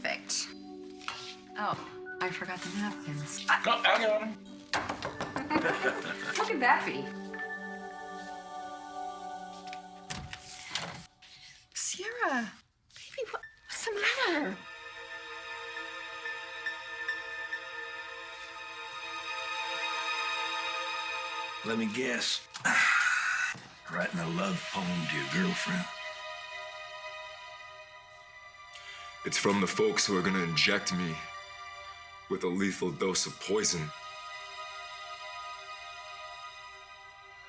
perfect. Oh, I forgot the napkins. I got them. What could that be? Sierra, baby, what's the matter? Let me guess. Writing a love poem to your girlfriend. It's from the folks who are gonna inject me with a lethal dose of poison.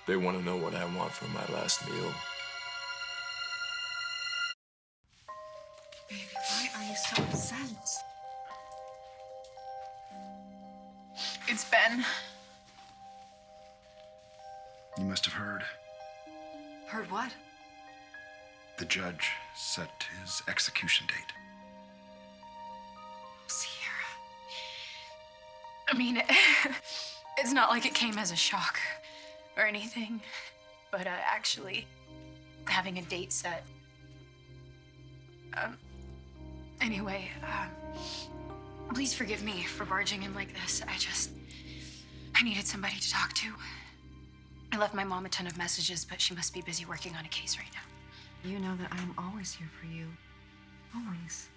They want to know what I want for my last meal. Baby, why are you so upset? It's Ben. You must have heard. Heard what? The judge set his execution date. Sierra. I mean, it's not like it came as a shock or anything, but actually having a date set. Anyway, please forgive me for barging in like this. I needed somebody to talk to. I left my mom a ton of messages, but she must be busy working on a case right now. You know that I'm always here for you. Always.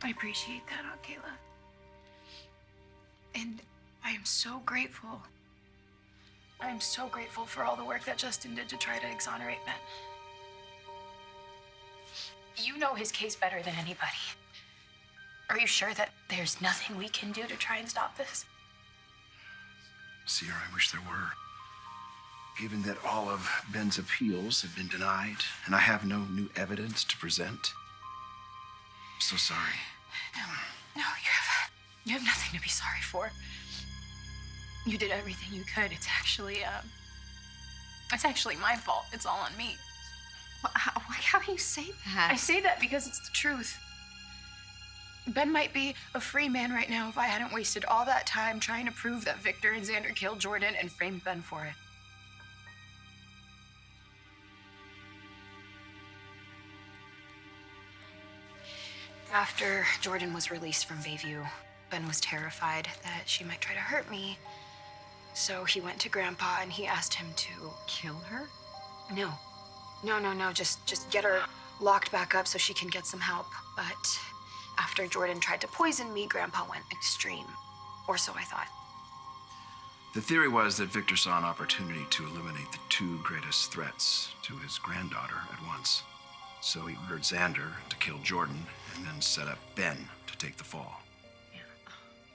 I appreciate that, Aunt Kayla. And I am so grateful. I am so grateful for all the work that Justin did to try to exonerate Ben. You know his case better than anybody. Are you sure that there's nothing we can do to try and stop this? Sierra, I wish there were. Given that all of Ben's appeals have been denied and I have no new evidence to present, I'm so sorry. No, you have nothing to be sorry for. You did everything you could. It's actually my fault. It's all on me. How do you say that? I say that because it's the truth. Ben might be a free man right now if I hadn't wasted all that time trying to prove that Victor and Xander killed Jordan and framed Ben for it. After Jordan was released from Bayview, Ben was terrified that she might try to hurt me. So he went to Grandpa and he asked him to Kill her? No. Just get her locked back up so she can get some help. But after Jordan tried to poison me, Grandpa went extreme. Or so I thought. The theory was that Victor saw an opportunity to eliminate the two greatest threats to his granddaughter at once. So he ordered Xander to kill Jordan and then set up Ben to take the fall. Yeah.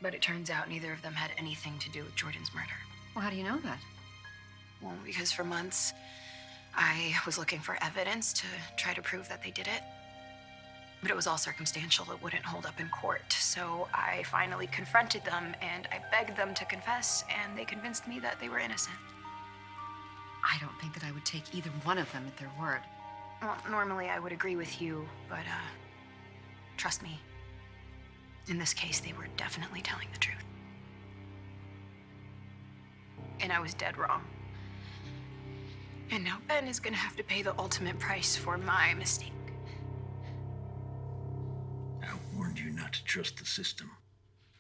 But it turns out neither of them had anything to do with Jordan's murder. Well, how do you know that? Well, because for months, I was looking for evidence to try to prove that they did it. But it was all circumstantial. It wouldn't hold up in court. So I finally confronted them and I begged them to confess, and they convinced me that they were innocent. I don't think that I would take either one of them at their word. Well, normally I would agree with you, but trust me. In this case, they were definitely telling the truth. And I was dead wrong. And now Ben is gonna have to pay the ultimate price for my mistake. I warned you not to trust the system,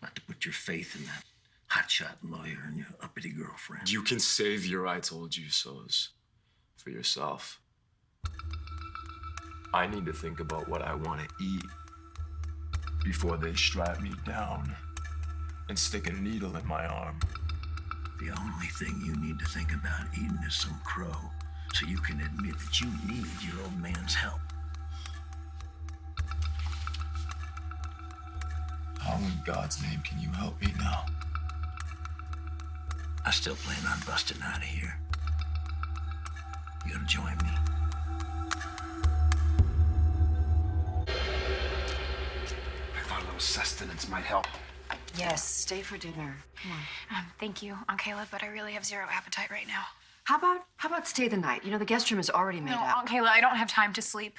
not to put your faith in that hotshot lawyer and your uppity girlfriend. You can save your I told you so's for yourself. I need to think about what I want to eat before they strap me down and stick a needle in my arm. The only thing you need to think about eating is some crow, so you can admit that you need your old man's help. How in God's name can you help me now? I still plan on busting out of here. You gonna join me? I thought a little sustenance might help. Yes, stay for dinner. Come on. Thank you, Aunt Kayla, but I really have zero appetite right now. How about stay the night? You know, the guest room is already made No, up. Aunt Kayla, I don't have time to sleep.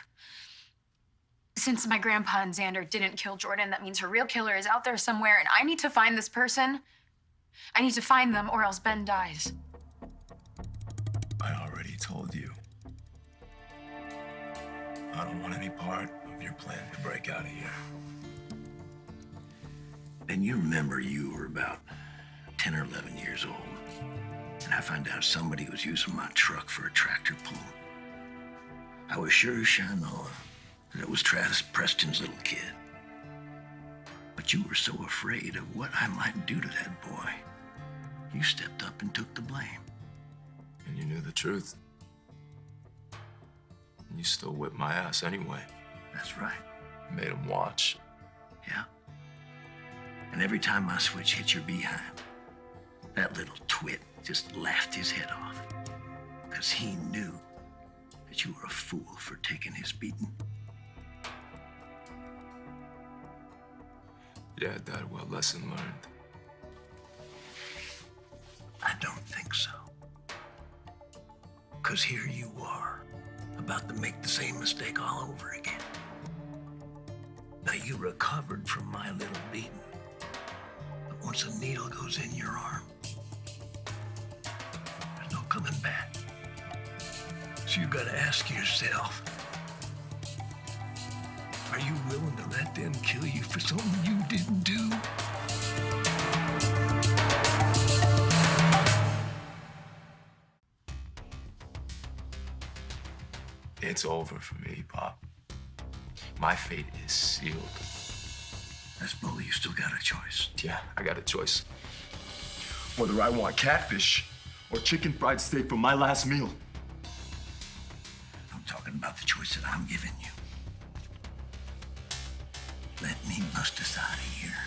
Since my grandpa and Xander didn't kill Jordan, that means her real killer is out there somewhere, and I need to find this person. I need to find them, or else Ben dies. I already told you. I don't want any part of your plan to break out of here. And you remember you were about 10 or 11 years old, and I found out somebody was using my truck for a tractor pull. I was sure as shinola that it was Travis Preston's little kid. But you were so afraid of what I might do to that boy, you stepped up and took the blame. And you knew the truth. And you still whipped my ass anyway. That's right. Made him watch. Yeah. And every time my switch hit your behind, that little twit just laughed his head off. Because he knew that you were a fool for taking his beating. Yeah, Dad, well, lesson learned. I don't think so. Because here you are, about to make the same mistake all over again. Now, you recovered from my little beating. But once a needle goes in your arm, there's no coming back. So you gotta ask yourself, are you willing to let them kill you for something you didn't do? It's over for me, Pop. My fate is sealed. That's bull, you still got a choice. Yeah, I got a choice. Whether I want catfish or chicken fried steak for my last meal. I'm talking about the choice that I'm giving you. Let me bust us out of here.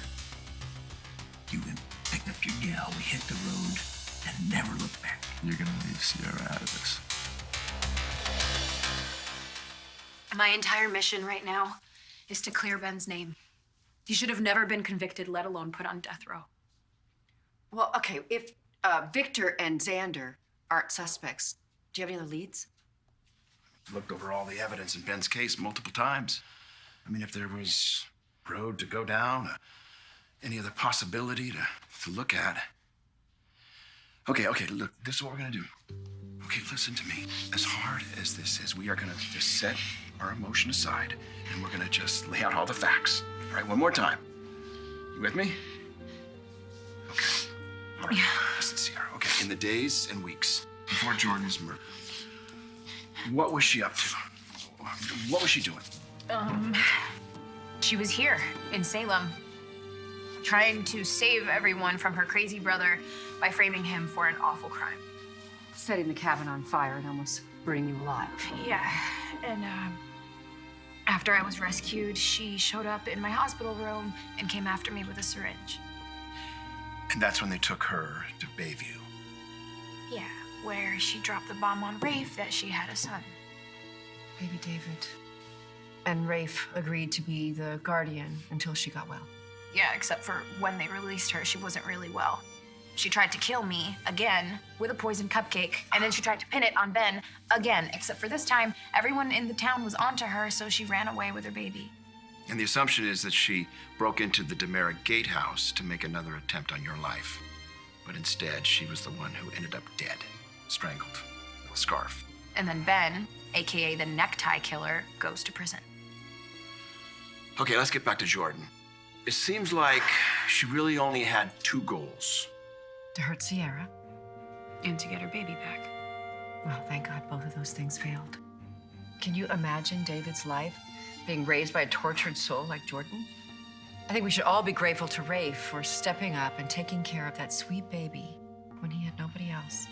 You and pick up your gal, we hit the road, and never look back. You're gonna leave Sierra out of this. My entire mission right now is to clear Ben's name. He should have never been convicted, let alone put on death row. Well, okay, if Victor and Xander aren't suspects, do you have any other leads? Looked over all the evidence in Ben's case multiple times. I mean, if there was road to go down, any other possibility to look at. Okay, look, this is what we're gonna do. Okay, listen to me. As hard as this is, we are gonna just set our emotion aside and we're gonna just lay out all the facts. All right, one more time. You with me? Okay. All right, listen, Sierra. Okay, in the days and weeks before Jordan's murder, what was she up to? What was she doing? She was here in Salem, trying to save everyone from her crazy brother by framing him for an awful crime. Setting the cabin on fire and almost burning you alive. Yeah, and after I was rescued, she showed up in my hospital room and came after me with a syringe. And that's when they took her to Bayview. Yeah, where she dropped the bomb on Rafe that she had a son. Baby David. And Rafe agreed to be the guardian until she got well. Yeah, except for when they released her, she wasn't really well. She tried to kill me again with a poisoned cupcake, and then she tried to pin it on Ben again, except for this time, everyone in the town was onto her, so she ran away with her baby. And the assumption is that she broke into the Demerit gatehouse to make another attempt on your life. But instead, she was the one who ended up dead, strangled with a scarf. And then Ben, AKA the necktie killer, goes to prison. Okay, let's get back to Jordan. It seems like she really only had two goals. To hurt Sierra. And to get her baby back. Well, thank God both of those things failed. Can you imagine David's life being raised by a tortured soul like Jordan? I think we should all be grateful to Rafe for stepping up and taking care of that sweet baby when he had nobody else.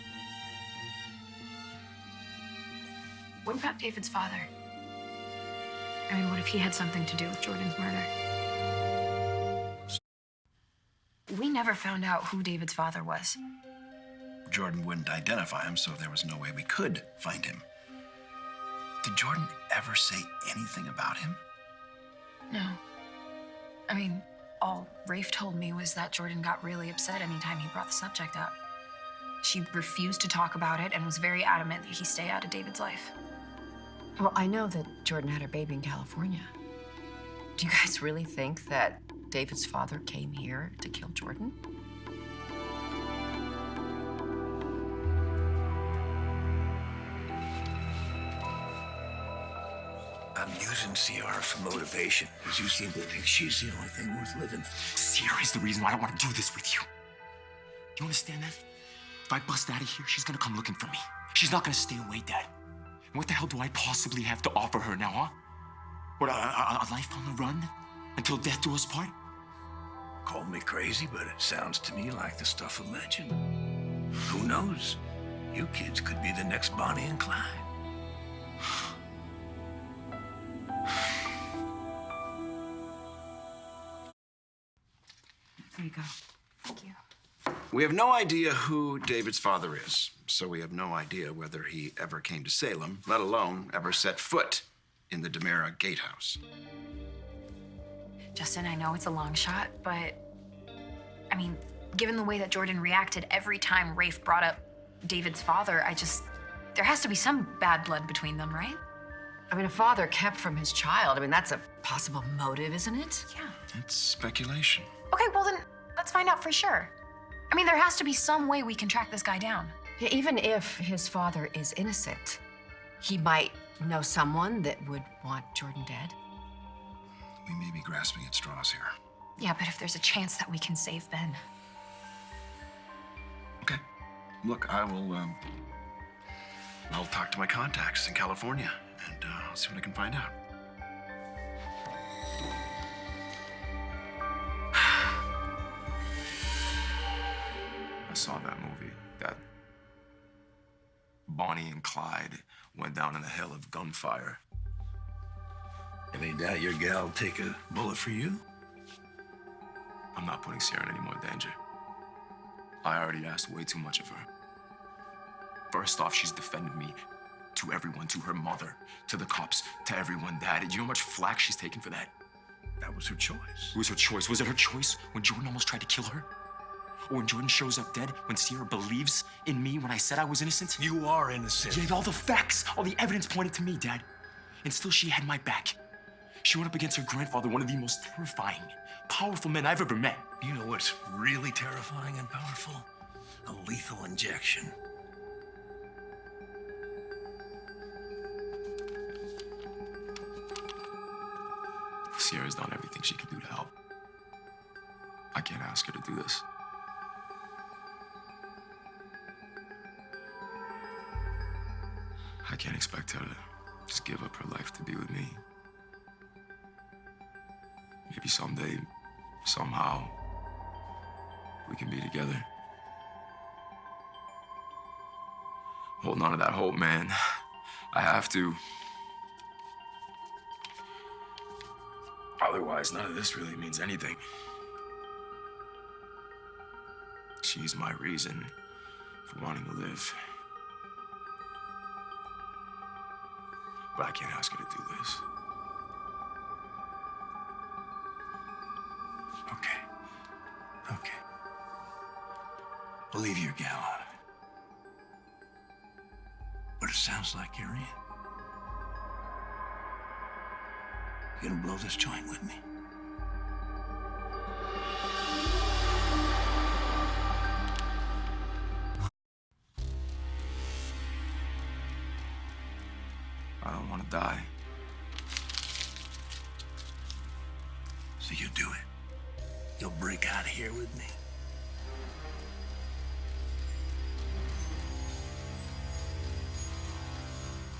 What about David's father? I mean, what if he had something to do with Jordan's murder? We never found out who David's father was. Jordan wouldn't identify him, so there was no way we could find him. Did Jordan ever say anything about him? No. I mean, all Rafe told me was that Jordan got really upset anytime he brought the subject up. She refused to talk about it and was very adamant that he stay out of David's life. Well, I know that Jordan had her baby in California. Do you guys really think that David's father came here to kill Jordan? I'm using on Ciara for motivation, because you seem to think she's the only thing worth living. Ciara's the reason why I don't want to do this with you. You understand that? If I bust out of here, she's gonna come looking for me. She's not gonna stay away, Dad. And what the hell do I possibly have to offer her now, huh? What, a life on the run? Until death do us part? Call me crazy, but it sounds to me like the stuff of legend. Who knows? You kids could be the next Bonnie and Clyde. There you go. Thank you. We have no idea who David's father is, so we have no idea whether he ever came to Salem, let alone ever set foot in the DiMera gatehouse. Justin, I know it's a long shot, but I mean, given the way that Jordan reacted every time Rafe brought up David's father, there has to be some bad blood between them, right? I mean, a father kept from his child. I mean, that's a possible motive, isn't it? Yeah. It's speculation. Okay, well then, let's find out for sure. I mean, there has to be some way we can track this guy down. Yeah, even if his father is innocent, he might know someone that would want Jordan dead. We may be grasping at straws here. Yeah, but if there's a chance that we can save Ben. Okay. Look, I'll talk to my contacts in California and I'll see what I can find out. I saw that movie. That Bonnie and Clyde went down in a hell of gunfire. Any doubt your gal will take a bullet for you? I'm not putting Ciara in any more danger. I already asked way too much of her. First off, she's defended me to everyone, to her mother, to the cops, to everyone. Dad, do you know how much flack she's taken for that? That was her choice. It was her choice. Was it her choice when Jordan almost tried to kill her? Or when Jordan shows up dead, when Ciara believes in me when I said I was innocent? You are innocent. Yeah, all the facts, all the evidence pointed to me, Dad. And still she had my back. She went up against her grandfather, one of the most terrifying, powerful men I've ever met. You know what's really terrifying and powerful? A lethal injection. Ciara's done everything she could do to help. I can't ask her to do this. I can't expect her to just give up her life to be with me. Maybe someday, somehow, we can be together. Holding on to that hope, man. I have to. Otherwise, none of this really means anything. She's my reason for wanting to live. But I can't ask her to do this. Okay. Okay. We'll leave your gal out of it. But it sounds like you're in. You gonna blow this joint with me? I don't want to die. So you do it. You'll break out of here with me.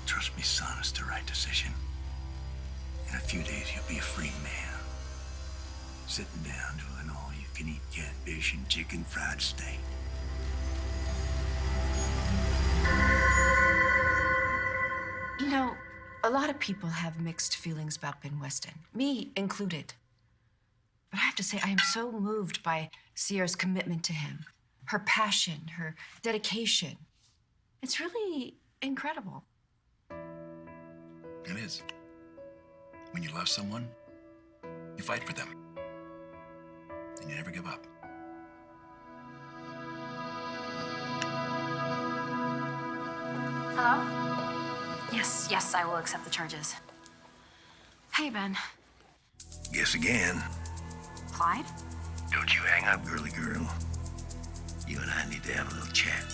Trust me, son, it's the right decision. In a few days, you'll be a free man. Sitting down to an all-you-can-eat catfish and chicken fried steak. You know, a lot of people have mixed feelings about Ben Weston, me included. But I have to say, I am so moved by Ciara's commitment to him, her passion, her dedication. It's really incredible. It is. When you love someone, you fight for them. And you never give up. Hello? Yes, I will accept the charges. Hey, Ben. Guess again. Clyde? Don't you hang up, girly girl. You and I need to have a little chat.